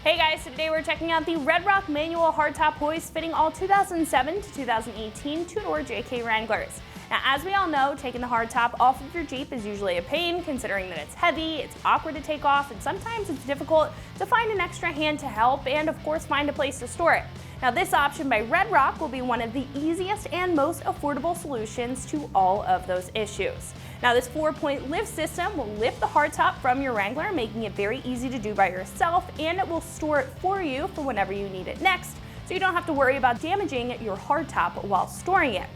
Hey guys, so today we're checking out the Red Rock manual hardtop hoist fitting all 2007 to 2018 two-door JK Wranglers. Now, as we all know, taking the hardtop off of your Jeep is usually a pain, considering that it's heavy, it's awkward to take off, and sometimes it's difficult to find an extra hand to help and, of course, find a place to store it. Now, this option by Red Rock will be one of the easiest and most affordable solutions to all of those issues. Now, this 4-point lift system will lift the hardtop from your Wrangler, making it very easy to do by yourself, and it will store it for you for whenever you need it next, so you don't have to worry about damaging your hardtop while storing it.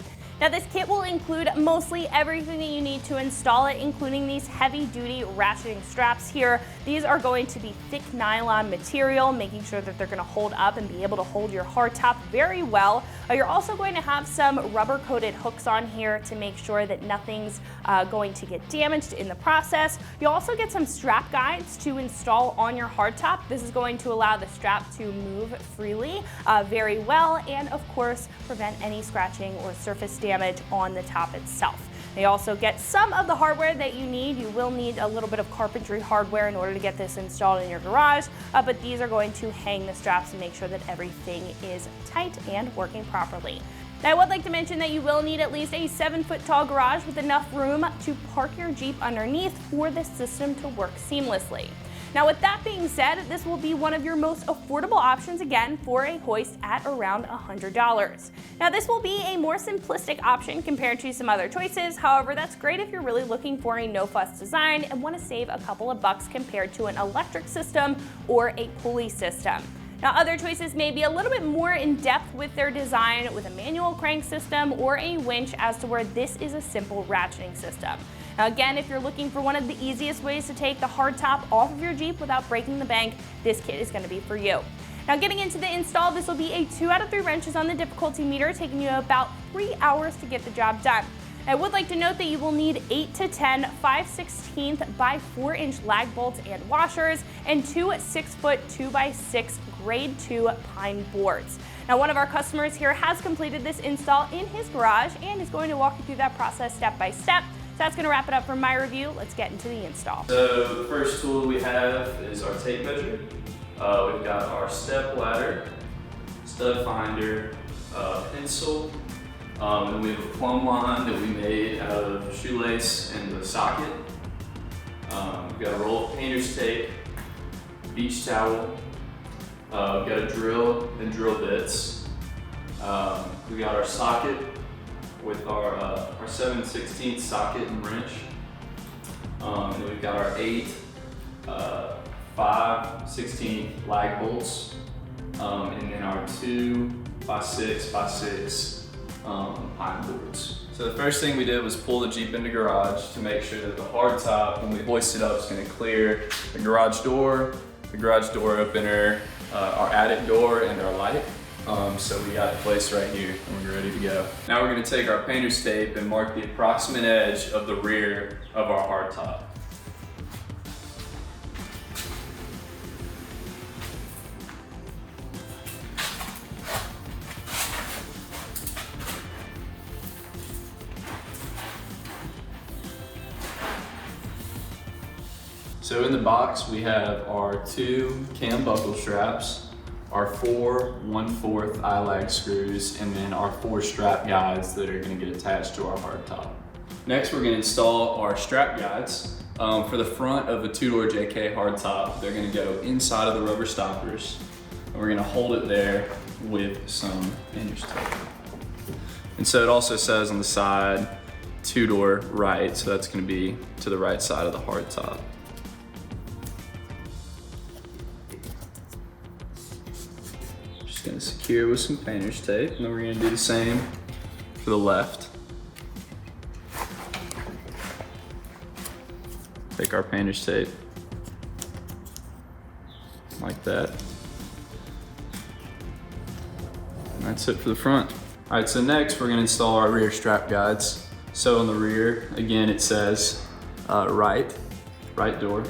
Now, this kit will include mostly everything that you need to install it, including these heavy-duty ratcheting straps here. These are going to be thick nylon material, making sure that they're going to hold up and be able to hold your hardtop very well. You're also going to have some rubber-coated hooks on here to make sure that nothing's going to get damaged in the process. You'll also get some strap guides to install on your hardtop. This is going to allow the strap to move freely very well, and of course prevent any scratching or surface damage on the top itself. They also get some of the hardware that you need. You will need a little bit of carpentry hardware in order to get this installed in your garage, but these are going to hang the straps and make sure that everything is tight and working properly. Now, I would like to mention that you will need at least a 7-foot tall garage with enough room to park your Jeep underneath for this system to work seamlessly. Now, with that being said, this will be one of your most affordable options again for a hoist at around $100. Now, this will be a more simplistic option compared to some other choices. However, that's great if you're really looking for a no-fuss design and want to save a couple of bucks compared to an electric system or a pulley system. Now, other choices may be a little bit more in depth with their design with a manual crank system or a winch, as to where this is a simple ratcheting system. Now, again, if you're looking for one of the easiest ways to take the hardtop off of your Jeep without breaking the bank, this kit is going to be for you. Now, getting into the install, this will be a 2 out of 3 wrenches on the difficulty meter, taking you about 3 hours to get the job done. I would like to note that you will need 8 to 10 5/16 by 4-inch lag bolts and washers, and 2 6-foot 2x6 grade 2 pine boards. Now, one of our customers here has completed this install in his garage and is going to walk you through that process step by step. So that's going to wrap it up for my review. Let's get into the install. So the first tool we have is our tape measure. We've got our step ladder, stud finder, pencil, and we have a plumb line that we made out of shoelace and the socket. We've got a roll of painter's tape, beach towel, we've got a drill and drill bits. We got our socket with our 7/16 socket and wrench. And then we've got our 8 5/16 lag bolts, and then our 2 by 6 by 6 pine boards. So the first thing we did was pull the Jeep into garage to make sure that the hardtop, when we hoist it up, is going to clear the garage door opener, our attic door, and our light. So we got it placed right here and we're ready to go. Now we're going to take our painter's tape and mark the approximate edge of the rear of our hardtop. So in the box we have our 2 cam buckle straps, our 4 1/4 eye-lag screws, and then our 4 strap guides that are going to get attached to our hardtop. Next, we're going to install our strap guides. For the front of the 2-door JK hardtop, they're going to go inside of the rubber stoppers, and we're going to hold it there with some painter's tape. And so it also says on the side, 2-door right, so that's going to be to the right side of the hardtop. Going to secure with some painter's tape, and then we're going to do the same for the left. Take our painter's tape like that, and that's it for the front. All right, so next we're going to install our rear strap guides. So on the rear, again, it says right door,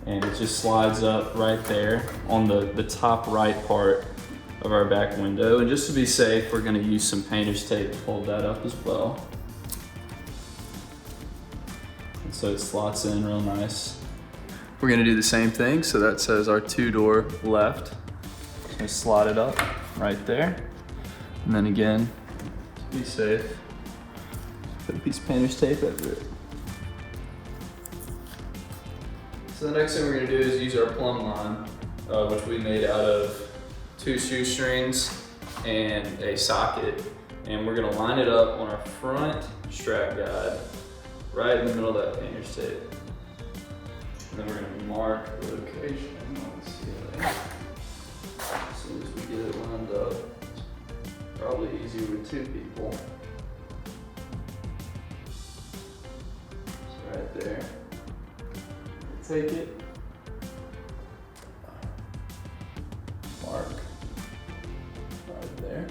and it just slides up right there on the top right part of our back window. And just to be safe, we're going to use some painter's tape to hold that up as well. And so it slots in real nice. we're gonna do the same thing. So that says our 2-door left. Just gonna slide it up right there. And then again, to be safe, put a piece of painter's tape over it. So the next thing we're gonna do is use our plumb line, which we made out of 2 shoestrings and a socket. And we're gonna line it up on our front strap guide, right in the middle of that painter's tape. And then we're gonna mark the location on the ceiling. As soon as we get it lined up, it's probably easier with 2 people. It's right there. Take it, mark right there.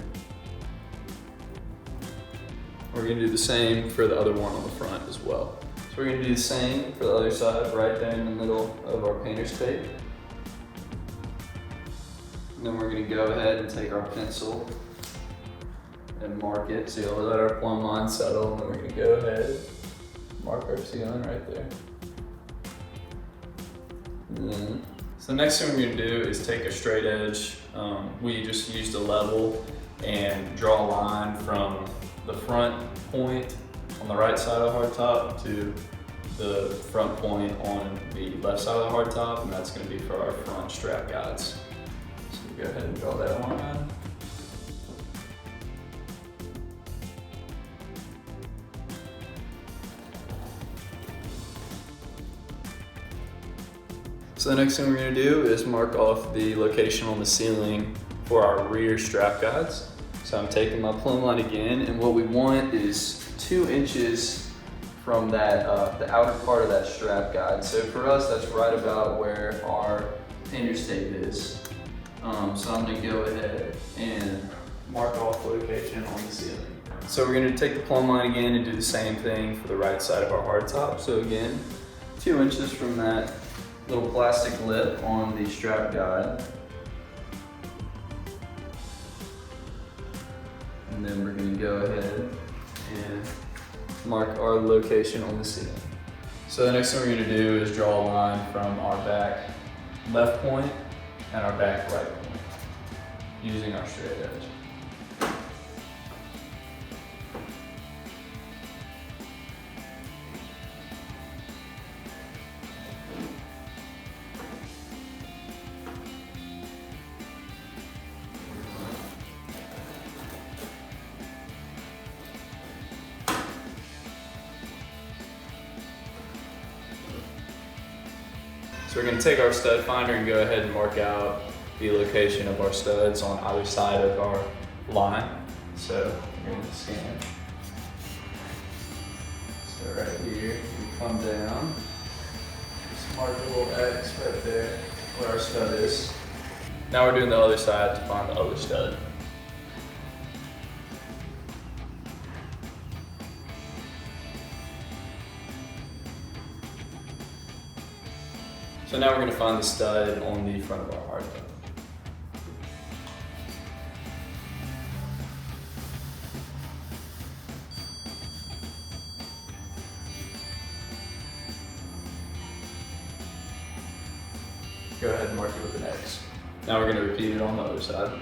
We're gonna do the same for the other one on the front as well. So we're gonna do the same for the other side, right there in the middle of our painter's tape. And then we're gonna go ahead and take our pencil and mark it. So you'll let our plumb line settle, and then we're gonna go ahead, mark our ceiling right there. So the next thing we're going to do is take a straight edge. We just used a level and draw a line from the front point on the right side of the hardtop to the front point on the left side of the hardtop, and that's going to be for our front strap guides. So go ahead and draw that line. So the next thing we're going to do is mark off the location on the ceiling for our rear strap guides. So I'm taking my plumb line again, and what we want is 2 inches from that the outer part of that strap guide. So for us, that's right about where our painter's tape is. So I'm going to go ahead and mark off the location on the ceiling. So we're going to take the plumb line again and do the same thing for the right side of our hardtop. So again, 2 inches from that little plastic lip on the strap guide. And then we're going to go ahead and mark our location on the ceiling. So the next thing we're going to do is draw a line from our back left point and our back right point using our straight edge. So we're going to take our stud finder and go ahead and mark out the location of our studs on either side of our line. So we're going to scan. So right here, we come down, just mark a little X right there where our stud is. Now we're doing the other side to find the other stud. So now we're going to find the stud on the front of our hardtop. Go ahead and mark it with an X. Now we're going to repeat it on the other side.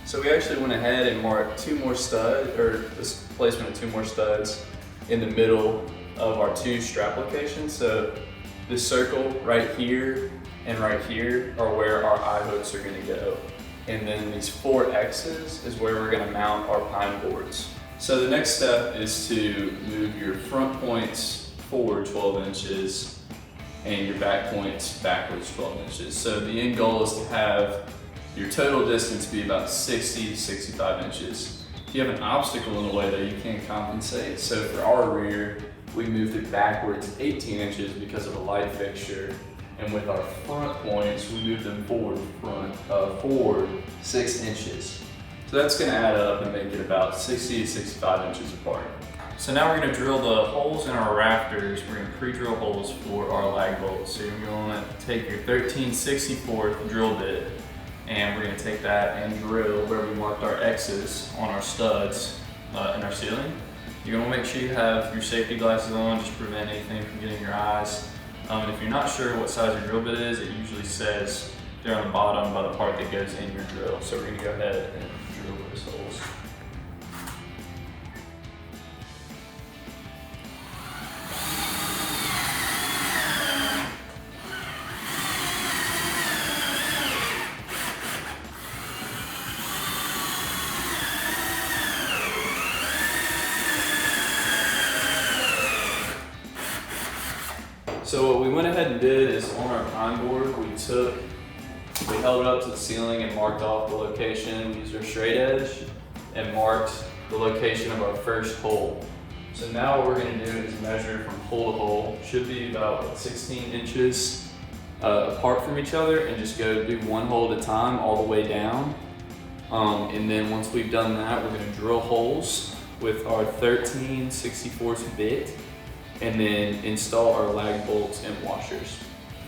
So we actually went ahead and marked 2 more studs, or this placement of 2 more studs in the middle of our 2 strap locations. So this circle right here and right here are where our eye hooks are going to go. And then these 4 X's is where we're going to mount our pine boards. So the next step is to move your front points forward 12 inches and your back points backwards 12 inches. So the end goal is to have your total distance be about 60 to 65 inches. If you have an obstacle in the way that you can't compensate. So for our rear, we moved it backwards 18 inches because of a light fixture. And with our front points, we moved them forward 6 inches. So that's gonna add up and make it about 60 to 65 inches apart. So now we're going to drill the holes in our rafters. We're going to pre-drill holes for our lag bolts. So you're going to take your 13/64 drill bit, and we're going to take that and drill where we marked our X's on our studs in our ceiling. You're going to make sure you have your safety glasses on, just to prevent anything from getting your eyes. And if you're not sure what size your drill bit is, it usually says there on the bottom by the part that goes in your drill. So we're going to go ahead and drill those holes. So what we went ahead and did is on our pine board, we held it up to the ceiling and marked off the location, used our straight edge, and marked the location of our first hole. So now what we're gonna do is measure from hole to hole. Should be about 16 inches apart from each other, and just go do one hole at a time all the way down. And then once we've done that, we're gonna drill holes with our 13/64 bit, and then install our lag bolts and washers.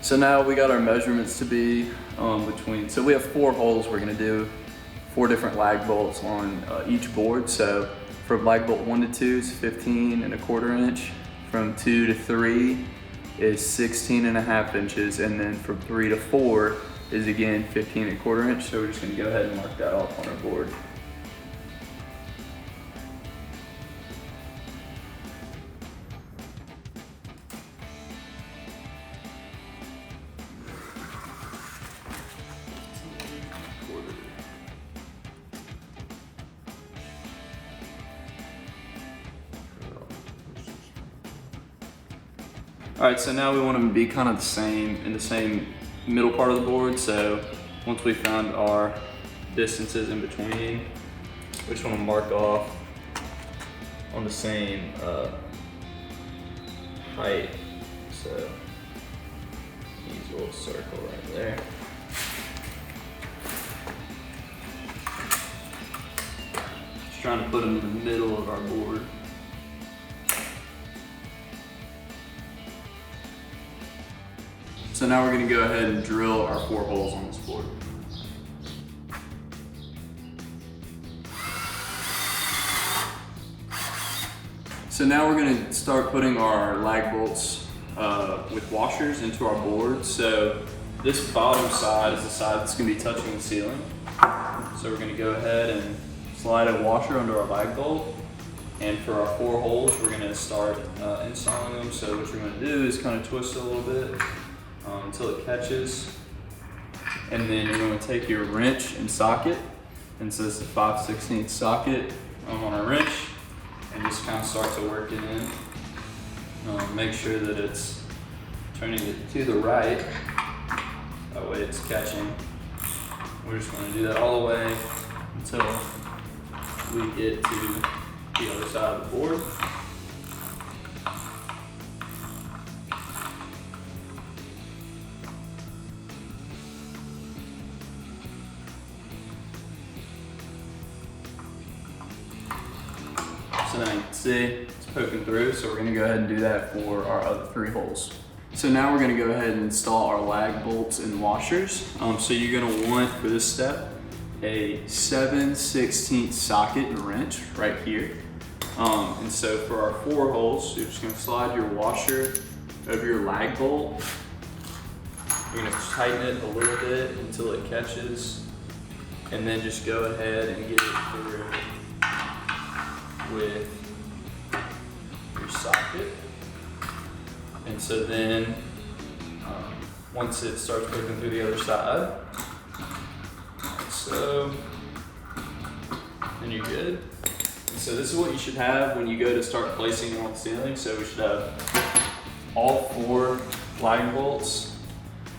So now we got our measurements to be so we have 4 holes we're gonna do, 4 different lag bolts on each board. So from lag bolt 1 to 2 is 15.25 inch, from 2 to 3 is 16.5 inches, and then from 3 to 4 is again 15.25 inch. So we're just gonna go ahead and mark that off on our board. All right, so now we want them to be kind of in the same middle part of the board. So once we found our distances in between, we just want to mark off on the same height. So use a little circle right there. Just trying to put them in the middle of our board. So now we're gonna go ahead and drill our 4 holes on this board. So now we're gonna start putting our lag bolts with washers into our board. So this bottom side is the side that's gonna be touching the ceiling. So we're gonna go ahead and slide a washer under our lag bolt. And for our 4 holes, we're gonna start installing them. So what you're gonna do is kind of twist it a little bit until it catches. And then you're going to take your wrench and socket, and so this is a 5/16 socket on our wrench, and just kind of start to work it in. Make sure that it's turning it to the right, that way it's catching. We're just going to do that all the way until we get to the other side of the board. So now you can see it's poking through, so we're gonna go ahead and do that for our other 3 holes. So now we're gonna go ahead and install our lag bolts and washers. So you're gonna want, for this step, a 7/16 socket and wrench right here. And so for our 4 holes, you're just gonna slide your washer over your lag bolt. You're gonna tighten it a little bit until it catches, and then just go ahead and get it through with your socket. And so then once it starts poking through the other side, like so, then you're good. And so this is what you should have when you go to start placing them on the ceiling. So we should have all 4 lag bolts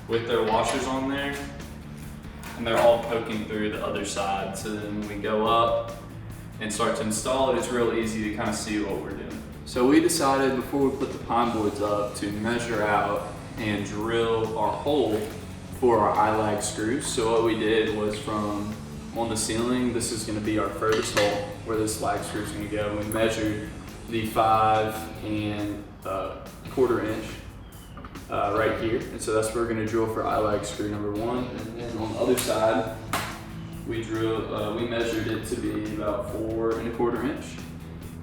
with their washers on there, and they're all poking through the other side. So then when we go up and start to install it, it's real easy to kind of see what we're doing. So we decided before we put the pine boards up to measure out and drill our hole for our I-lag screws. So what we did was, from on the ceiling, this is going to be our furthest hole where this lag screw is going to go. We measured the 5 and 1/4 inch right here. And so that's where we're gonna drill for eye-lag screw number 1. And then on the other side, we measured it to be about 4 1/4 inch.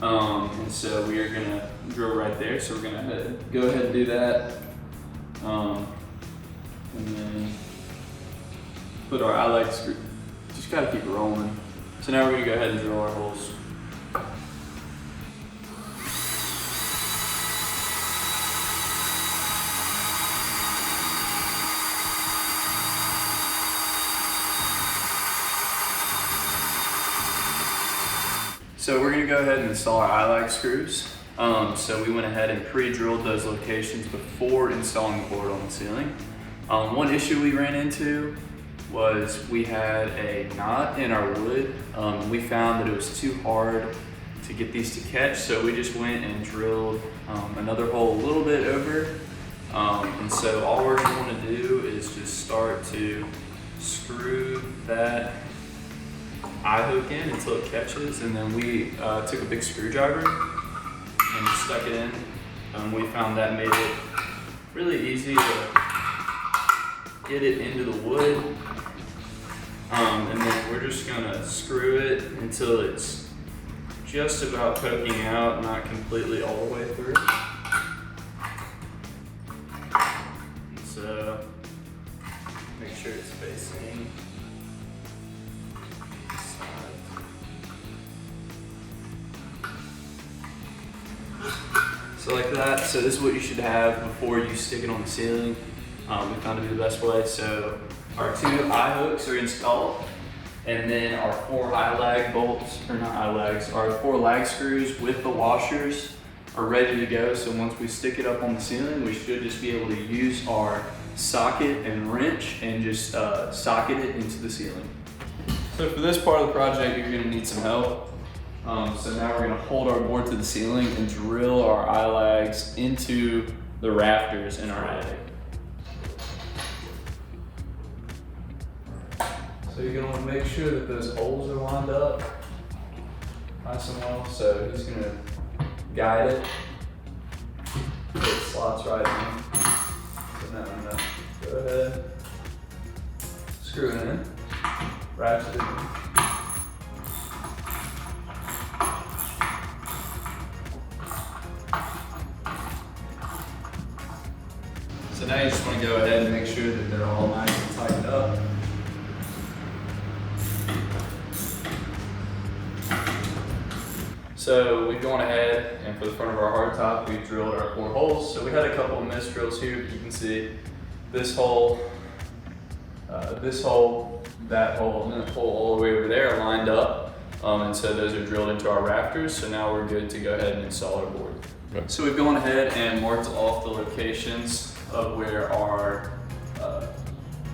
And so we are gonna drill right there. So we're gonna go ahead and do that. And then put our eye-lag screw, just gotta keep it rolling. So now we're gonna go ahead and drill our holes. So we're gonna go ahead and install our eye-lag screws. So we went ahead and pre-drilled those locations before installing the board on the ceiling. One issue we ran into was we had a knot in our wood. We found that it was too hard to get these to catch, so we just went and drilled another hole a little bit over. And so all we're going to do is just start to screw that eye hook in until it catches, and then we took a big screwdriver and stuck it in. We found that made it really easy to get it into the wood. And then we're just gonna screw it until it's just about poking out, not completely all the way through. So make sure it's facing the side. So like that. So this is what you should have before you stick it on the ceiling. We found to be the best way. So our 2 eye hooks are installed, and then our 4 eye-lag bolts, or not eye-lags, our 4 lag screws with the washers are ready to go. So once we stick it up on the ceiling, we should just be able to use our socket and wrench and just socket it into the ceiling. So for this part of the project, you're gonna need some help. So now we're gonna hold our board to the ceiling and drill our eye-lags into the rafters in our attic. So you're gonna want to make sure that those holes are lined up nice and well. So he's gonna guide it so it slots right in. So now I'm gonna go ahead, screw it in, ratchet it in. So now you just want to go ahead and make sure that they're all nice and tightened up. So we've gone ahead, and for the front of our hardtop, we've drilled our 4 holes. So we had a couple of missed drills here. You can see this hole, that hole, and that hole all the way over there lined up. And so those are drilled into our rafters. So now we're good to go ahead and install our board. Right. So we've gone ahead and marked off the locations of where our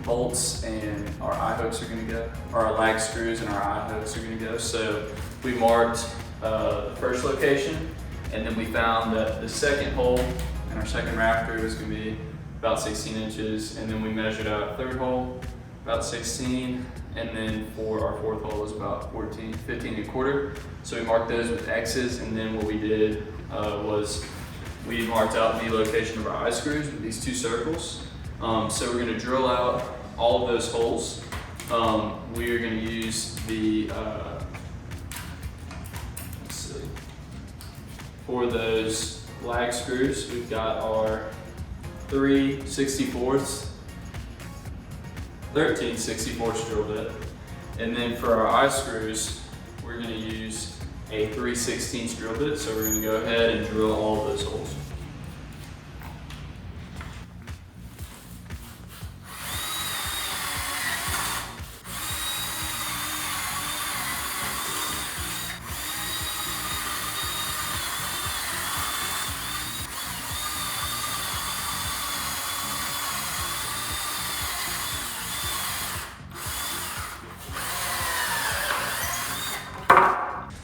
bolts and our eye hooks are going to go, or our lag screws and our eye hooks are going to go. So we marked the first location, and then we found that the second hole in our second rafter was going to be about 16 inches, and then we measured out 3rd hole about 16, and then for our 4th hole was about 15 1/4. So we marked those with X's, and then what we did was we marked out the location of our eye screws with these 2 circles. So we're going to drill out all of those holes. We are going to use the for those lag screws, we've got our 13 64ths drill bit. And then for our eye screws, we're going to use a 3/16 drill bit. So we're going to go ahead and drill all of those holes.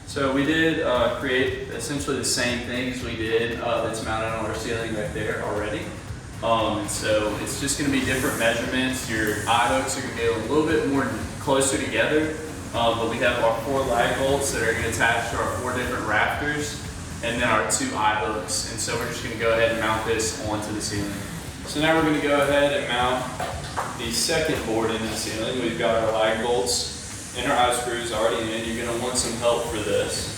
So we did create essentially the same thing as we did that's mounted on our ceiling right there already. So it's just going to be different measurements. Your eye hooks are going to be a little bit more closer together, but we have our 4 lag bolts that are going to attach to our 4 different rafters. and then our 2 eye hooks. And so we're just gonna go ahead and mount this onto the ceiling. So now we're gonna go ahead and mount the second board into the ceiling. We've got our lag bolts and our eye screws already in. You're gonna want some help for this.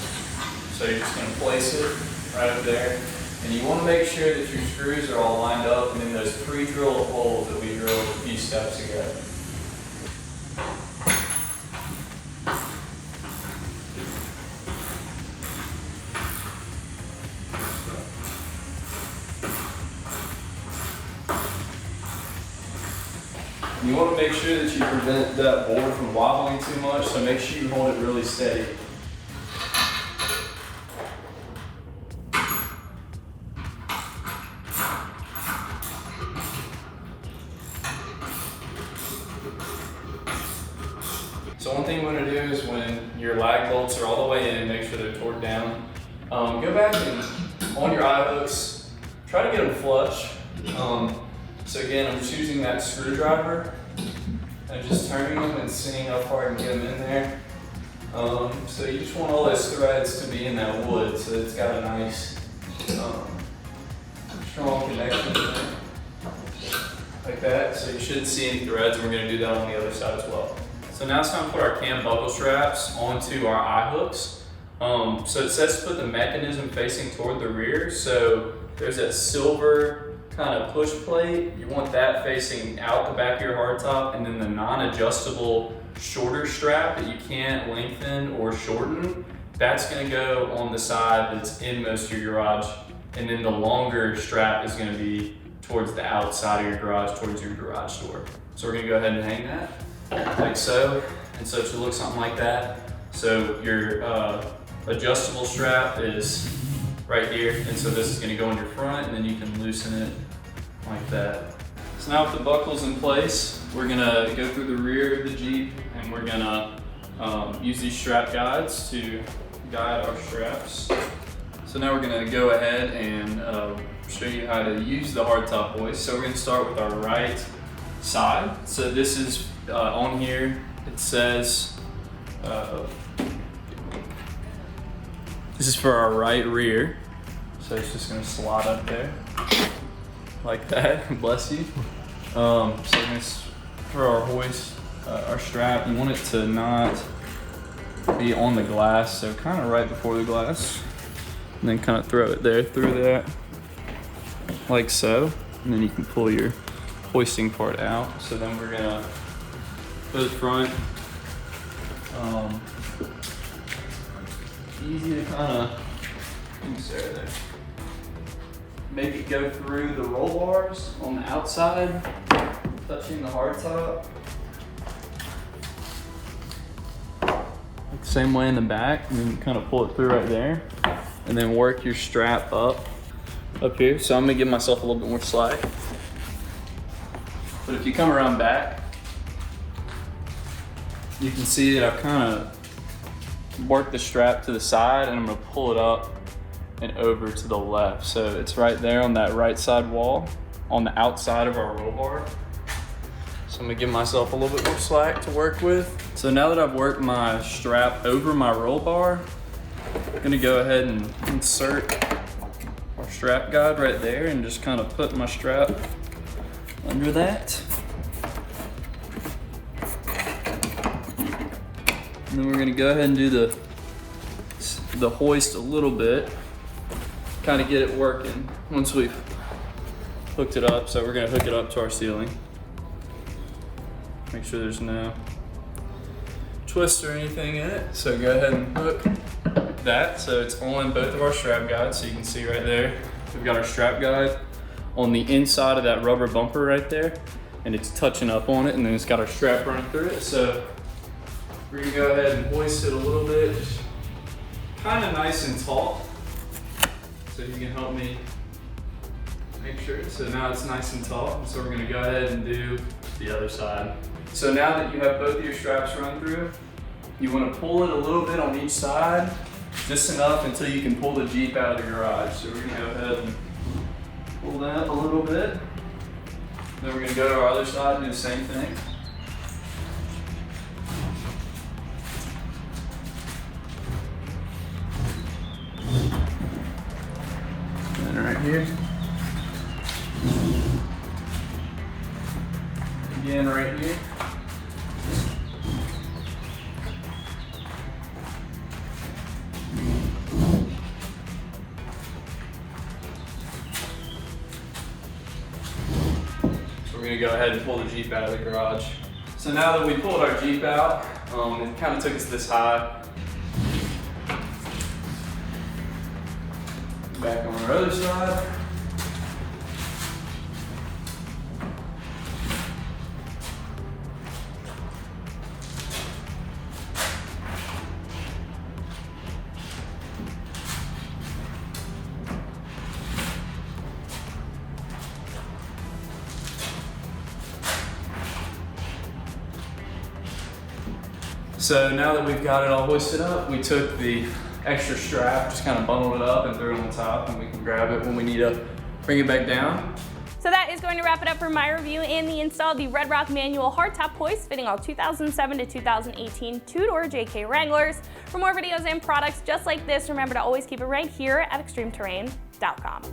So you're just gonna place it right up there. And you wanna make sure that your screws are all lined up and in those pre-drilled holes that we drilled a few steps ago. You want to make sure that you prevent that board from wobbling too much, so make sure you hold it really steady. So one thing you want to do is when your lag bolts are all the way in, make sure they're torqued down. Go back and on your eye hooks, try to get them flush. So again, I'm just using that screwdriver and just turning them and seeing how far I can get them in there. So you just want all those threads to be in that wood so it's got a nice strong connection there. Like that. So you shouldn't see any threads, and we're going to do that on the other side as well. So now it's time to put our cam buckle straps onto our eye hooks. So it says to put the mechanism facing toward the rear. So there's that silver kind of push plate. You want that facing out the back of your hardtop, and then the non-adjustable shorter strap that you can't lengthen or shorten, that's gonna go on the side that's in most of your garage. And then the longer strap is gonna be towards the outside of your garage, towards your garage door. So we're gonna go ahead and hang that, like so. And so it should look something like that. So your adjustable strap is right here, and so this is going to go in your front, and then you can loosen it like that. So now with the buckles in place, we're going to go through the rear of the Jeep, and we're going to use these strap guides to guide our straps. So now we're going to go ahead and show you how to use the hardtop hoist. So we're going to start with our right side. So this is on here, it says this is for our right rear, so it's just gonna slide up there, like that, bless you. So this, for our hoist, our strap, you want it to not be on the glass, so kind of right before the glass, and then kind of throw it there through that, like so, and then you can pull your hoisting part out. So then we're gonna, for the front, easy to kind of, there. Maybe go through the roll bars on the outside, touching the hardtop. Like the same way in the back, and then kind of pull it through right there, and then work your strap up here. So I'm gonna give myself a little bit more slack. But if you come around back, you can see that I've kind of worked the strap to the side, and I'm gonna pull it up and over to the left. So it's right there on that right side wall on the outside of our roll bar. So I'm gonna give myself a little bit more slack to work with. So now that I've worked my strap over my roll bar, I'm gonna go ahead and insert our strap guide right there and just kind of put my strap under that. And then we're gonna go ahead and do the hoist a little bit, kind of get it working once we've hooked it up. So we're gonna hook it up to our ceiling. Make sure there's no twist or anything in it. So go ahead and hook that. So it's on both of our strap guides. So you can see right there, we've got our strap guide on the inside of that rubber bumper right there, and it's touching up on it, and then it's got our strap running through it. So we're gonna go ahead and hoist it a little bit, kind of nice and tall. So you can help me make sure. So now it's nice and tall. So we're gonna go ahead and do the other side. So now that you have both of your straps run through, you wanna pull it a little bit on each side, just enough until you can pull the Jeep out of the garage. So we're gonna go ahead and pull that a little bit. Then we're gonna go to our other side and do the same thing. here. Again, right here. So we're gonna go ahead and pull the Jeep out of the garage. So now that we pulled our Jeep out, it kind of took us this high. Back on our other side. So now that we've got it all hoisted up, we took the extra strap, just kind of bundled it up and threw it on the top, and we can grab it when we need to bring it back down. So that is going to wrap it up for my review and the install of the Red Rock manual hardtop hoist fitting all 2007 to 2018 two-door JK Wranglers. For more videos and products just like this, remember to always keep it right here at extremeterrain.com.